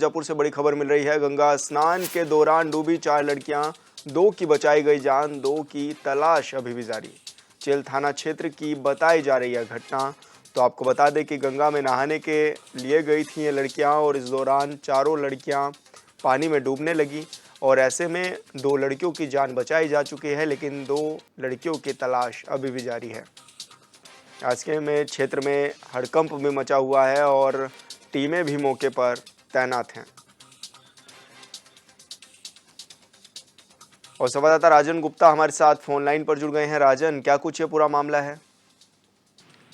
मिर्जापुर से बड़ी खबर मिल रही है। गंगा स्नान के दौरान डूबी 4 लड़कियां, 2 की बचाई गई जान, 2 की तलाश अभी भी जारी। चेल थाना क्षेत्र की बताई जा रही है घटना। तो आपको बता दें कि गंगा में नहाने के लिए गई थी ये लड़कियां और इस दौरान चारों लड़कियां पानी में डूबने लगी और ऐसे में 2 लड़कियों की जान बचाई जा चुकी है, लेकिन 2 लड़कियों की तलाश अभी भी जारी है। आज के में क्षेत्र में हड़कंप भी मचा हुआ है और टीमें भी मौके पर तैनात हैं। और संवाददाता राजन गुप्ता हमारे साथ फोन लाइन पर जुड़ गए हैं। राजन, क्या कुछ ये पूरा मामला है?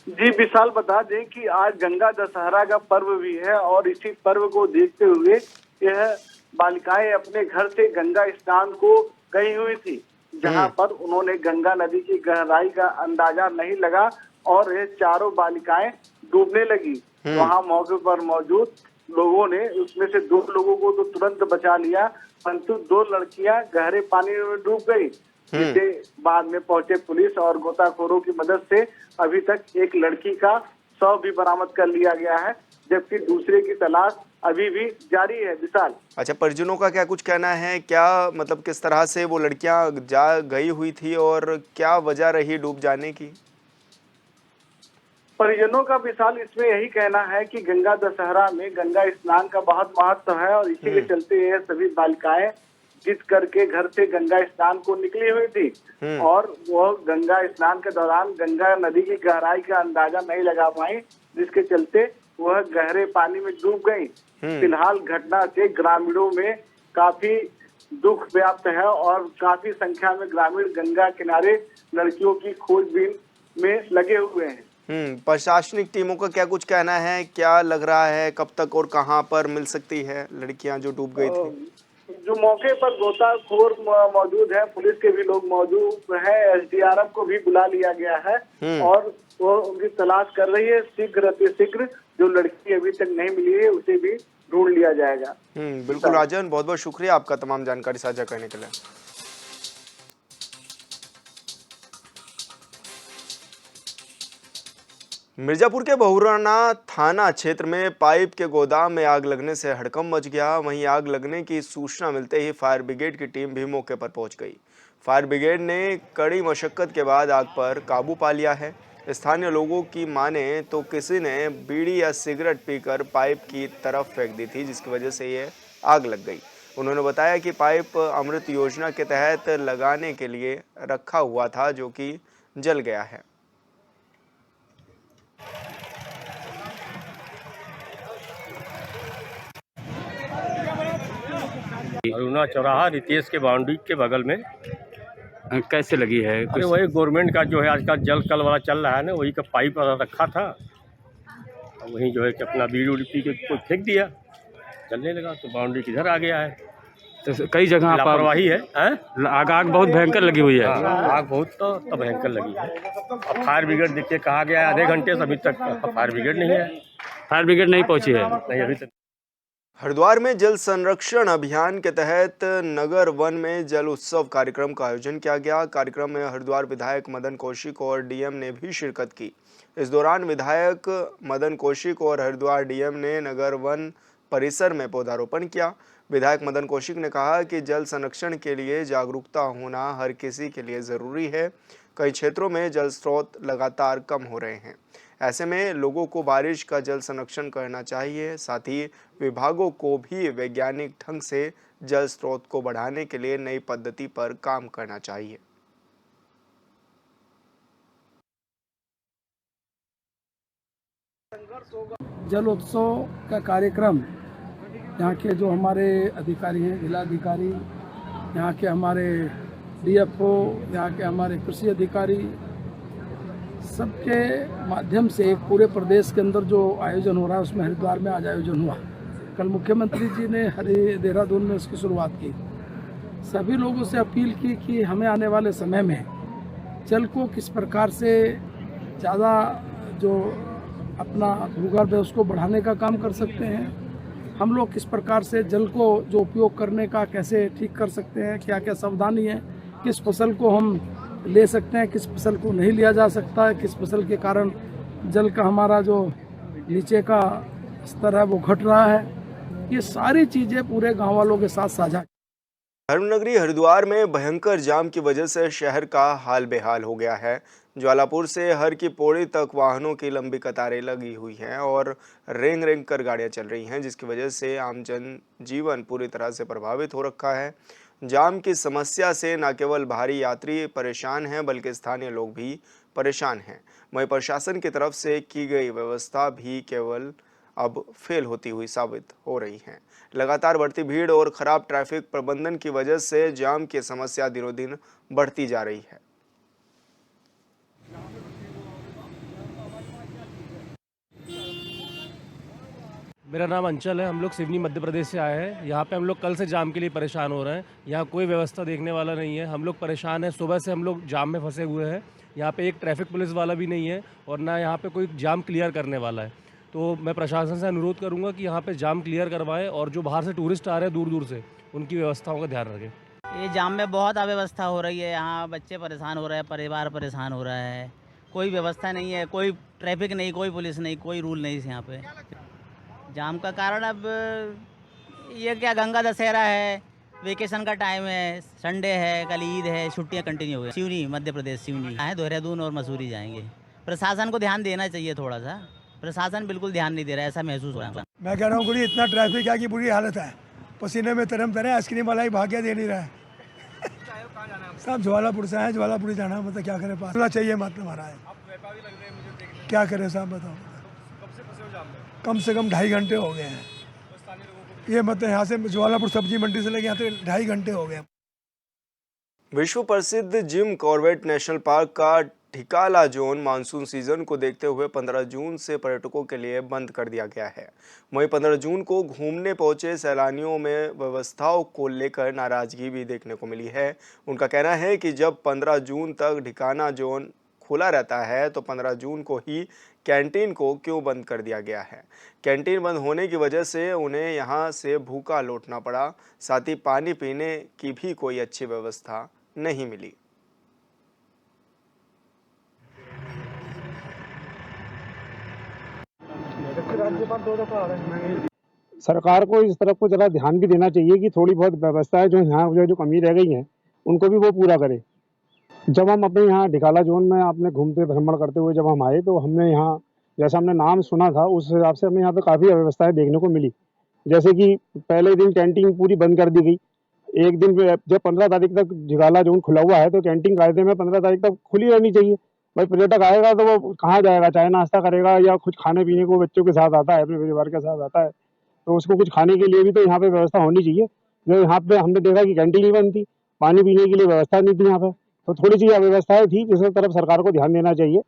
जी विशाल, बता दें कि आज गंगा दशहरा का पर्व भी है और इसी पर्व को देखते हुए यह बालिकाएं अपने घर से गंगा स्नान को गई हुई थी, जहां पर उन्होंने गंगा नदी की गहराई का अंदाजा नहीं लगा और ये चारों बालिकाएं डूबने लगी। वहां मौके पर मौजूद लोगों ने उसमें से 2 लोगों को तो तुरंत बचा लिया, परंतु 2 लड़कियां गहरे पानी में डूब गई, जिसे बाद में पहुंचे पुलिस और गोताखोरों की मदद से अभी तक एक लड़की का शव भी बरामद कर लिया गया है, जबकि दूसरे की तलाश अभी भी जारी है। विशाल, अच्छा, परिजनों का क्या कुछ कहना है? क्या मतलब किस तरह से वो लड़कियां जा गई हुई थी और क्या वजह रही डूब जाने की? परिजनों का विशाल इसमें यही कहना है कि गंगा दशहरा में गंगा स्नान का बहुत महत्व है और इसी के चलते ये सभी बालिकाएं जिद करके घर से गंगा स्नान को निकली हुई थी और वो गंगा स्नान के दौरान गंगा नदी की गहराई का अंदाजा नहीं लगा पाई, जिसके चलते वह गहरे पानी में डूब गई। फिलहाल घटना से ग्रामीणों में काफी दुख व्याप्त है और काफी संख्या में ग्रामीण गंगा किनारे लड़कियों की खोजबीन में लगे हुए हैं। प्रशासनिक टीमों का क्या कुछ कहना है? क्या लग रहा है कब तक और कहां पर मिल सकती है लड़कियां जो डूब गई थी? जो मौके पर गोताखोर मौजूद है, पुलिस के भी लोग मौजूद हैं, एसडीआरएफ को भी बुला लिया गया है और वो उनकी तलाश कर रही है। शीघ्र अतिशीघ्र जो लड़की अभी तक नहीं मिली है उसे भी ढूंढ लिया जाएगा। बिल्कुल राजन, बहुत बहुत शुक्रिया आपका तमाम जानकारी साझा करने के लिए। मिर्जापुर के बहुराना थाना क्षेत्र में पाइप के गोदाम में आग लगने से हड़कंप मच गया। वहीं आग लगने की सूचना मिलते ही फायर ब्रिगेड की टीम भी मौके पर पहुंच गई। फायर ब्रिगेड ने कड़ी मशक्कत के बाद आग पर काबू पा लिया है। स्थानीय लोगों की माने तो किसी ने बीड़ी या सिगरेट पीकर पाइप की तरफ फेंक दी थी, जिसकी वजह से ये आग लग गई। उन्होंने बताया कि पाइप अमृत योजना के तहत लगाने के लिए रखा हुआ था, जो कि जल गया है। अरुणा चौराहा रितेश के बाउंड्री के बगल में। कैसे लगी है? अरे वही गवर्नमेंट का जो है आजकल जल कल वाला चल रहा है ना, वही का पाइप रखा था, वहीं जो है कि अपना बीड़ी उड़ी पी के कोई फेंक दिया, चलने लगा तो बाउंड्री किधर आ गया है। तो कई जगह लापरवाही है। आग बहुत भयंकर लगी हुई है। आग बहुत तो भयंकर लगी है। अब फायर ब्रिगेड देखिए कहा गया है आधे घंटे से, अभी तक फायर ब्रिगेड नहीं है। फायर ब्रिगेड नहीं पहुंची है? नहीं अभी तक। हरिद्वार में जल संरक्षण अभियान के तहत नगर वन में जल उत्सव कार्यक्रम का आयोजन किया गया। कार्यक्रम में हरिद्वार विधायक मदन कौशिक और डीएम ने भी शिरकत की। इस दौरान विधायक मदन कौशिक और हरिद्वार डीएम ने नगर वन परिसर में पौधारोपण किया। विधायक मदन कौशिक ने कहा कि जल संरक्षण के लिए जागरूकता होना हर किसी के लिए ज़रूरी है। कई क्षेत्रों में जल स्रोत लगातार कम हो रहे हैं। ऐसे में लोगों को बारिश का जल संरक्षण करना चाहिए। साथ ही विभागों को भी वैज्ञानिक ढंग से जल स्रोत को बढ़ाने के लिए नई पद्धति पर काम करना चाहिए। जल उत्सव का कार्यक्रम यहाँ के जो हमारे अधिकारी हैं, जिलाधिकारी, यहाँ के हमारे डीएफओ, यहाँ के हमारे कृषि अधिकारी, सबके माध्यम से एक पूरे प्रदेश के अंदर जो आयोजन हो रहा है उसमें हरिद्वार में आज आयोजन हुआ। कल मुख्यमंत्री जी ने देहरादून में उसकी शुरुआत की। सभी लोगों से अपील की कि हमें आने वाले समय में जल को किस प्रकार से ज़्यादा जो अपना भूगर्भ है उसको बढ़ाने का काम कर सकते हैं, हम लोग किस प्रकार से जल को जो उपयोग करने का कैसे ठीक कर सकते हैं, क्या क्या सावधानी है, किस फसल को हम ले सकते हैं, किस फसल को नहीं लिया जा सकता है, किस फसल के कारण जल का हमारा जो नीचे का स्तर है वो घट रहा है। ये सारी चीज़ें पूरे गांव वालों के साथ साझा। धर्मनगरी हरिद्वार में भयंकर जाम की वजह से शहर का हाल बेहाल हो गया है। ज्वालापुर से हर की पौड़ी तक वाहनों की लंबी कतारें लगी हुई हैं और रेंग रेंग कर गाड़ियां चल रही हैं, जिसकी वजह से आम जन जीवन पूरी तरह से प्रभावित हो रखा है। जाम की समस्या से न केवल भारी यात्री परेशान हैं बल्कि स्थानीय लोग भी परेशान हैं। वहीं प्रशासन की तरफ से की गई व्यवस्था भी केवल अब फेल होती हुई साबित हो रही हैं। लगातार बढ़ती भीड़ और खराब ट्रैफिक प्रबंधन की वजह से जाम की समस्या दिनों दिन बढ़ती जा रही है। मेरा नाम अंचल है। हम लोग सिवनी मध्य प्रदेश से आए हैं। यहाँ पे हम लोग कल से जाम के लिए परेशान हो रहे हैं। यहाँ कोई व्यवस्था देखने वाला नहीं है। हम लोग परेशान हैं। सुबह से हम लोग जाम में फंसे हुए हैं। यहाँ पे एक ट्रैफिक पुलिस वाला भी नहीं है और ना यहाँ पे कोई जाम क्लियर करने वाला है। तो मैं प्रशासन से अनुरोध करूँगा कि यहाँ पे जाम क्लियर करवाएं और जो बाहर से टूरिस्ट आ रहे हैं दूर दूर से, उनकी व्यवस्थाओं का ध्यान रखें। ये जाम में बहुत अव्यवस्था हो रही है। यहाँ बच्चे परेशान हो रहे हैं, परिवार परेशान हो रहा है। कोई व्यवस्था नहीं है, कोई ट्रैफिक नहीं, कोई पुलिस नहीं, कोई रूल नहीं है यहाँ पे। जाम का कारण अब ये क्या, गंगा दशहरा है, वेकेशन का टाइम है, संडे है, कल ईद है, छुट्टियाँ कंटिन्यू हो गई। सिवनी मध्य प्रदेश, सिवनी है, देहरादून और मसूरी जाएंगे। प्रशासन को ध्यान देना चाहिए थोड़ा सा। प्रशासन बिल्कुल ध्यान नहीं दे रहा है, ऐसा महसूस हो रहा है। मैं कह रहा हूँ इतना ट्रैफिक है कि बुरी हालत है। पसीने में तरम तरह आइसक्रीम वाला ही भाग्य दे नहीं रहा है। सब ज्वालापुर से है, ज्वालापुर जाना मतलब क्या करें, पास चाहिए मतलब हमारा है। क्या करें साहब बताओ। कम से कम 2.5 घंटे हो गए हैं। ये मतलब यहाँ से ज्वालापुर सब्जी मंडी से लेके यहाँ तक 2.5 घंटे हो गए। विश्व प्रसिद्ध जिम कॉर्बेट नेशनल पार्क का ढिकाला जोन मानसून सीजन को देखते हुए 15 जून से पर्यटकों के लिए बंद कर दिया गया है। वहीं 15 जून को घूमने पहुंचे सैलानियों में व्यवस्थाओं को लेकर नाराजगी भी देखने को मिली है। उनका कहना है कि जब 15 जून तक ढिकाना जोन खुला रहता है तो 15 जून को ही कैंटीन को क्यों बंद कर दिया गया है। कैंटीन बंद होने की वजह से उन्हें यहां से भूखा लौटना पड़ा, साथ ही पानी पीने की भी कोई अच्छी व्यवस्था नहीं मिली। सरकार को इस तरफ को जरा ध्यान भी देना चाहिए कि थोड़ी बहुत व्यवस्थाएं जो यहाँ जो कमी रह गई हैं उनको भी वो पूरा करे। जब हम अपने यहाँ ढिकाला जोन में अपने घूमते भ्रमण करते हुए जब हम आए तो हमने यहाँ जैसा हमने नाम सुना था उस हिसाब से हमें यहाँ पे काफ़ी अव्यवस्थाएं देखने को मिली। जैसे कि पहले दिन कैंटीन पूरी बंद कर दी गई। एक दिन जब 15 तारीख तक ढिकाला जोन खुला हुआ है तो कैंटीन कायदे में 15 तारीख तक खुली रहनी चाहिए। भाई पर्यटक आएगा तो वो कहाँ जाएगा, चाय नाश्ता करेगा या कुछ खाने पीने को बच्चों के साथ आता है, अपने परिवार के साथ आता है तो उसको कुछ खाने के लिए भी तो यहाँ पे व्यवस्था होनी चाहिए। जो यहाँ पे हमने देखा कि कैंटीन ही बंद थी, पानी पीने के लिए व्यवस्था नहीं थी यहाँ पे, तो थोड़ी सी अव्यवस्थाएं थी जिसकी तरफ सरकार को ध्यान देना चाहिए।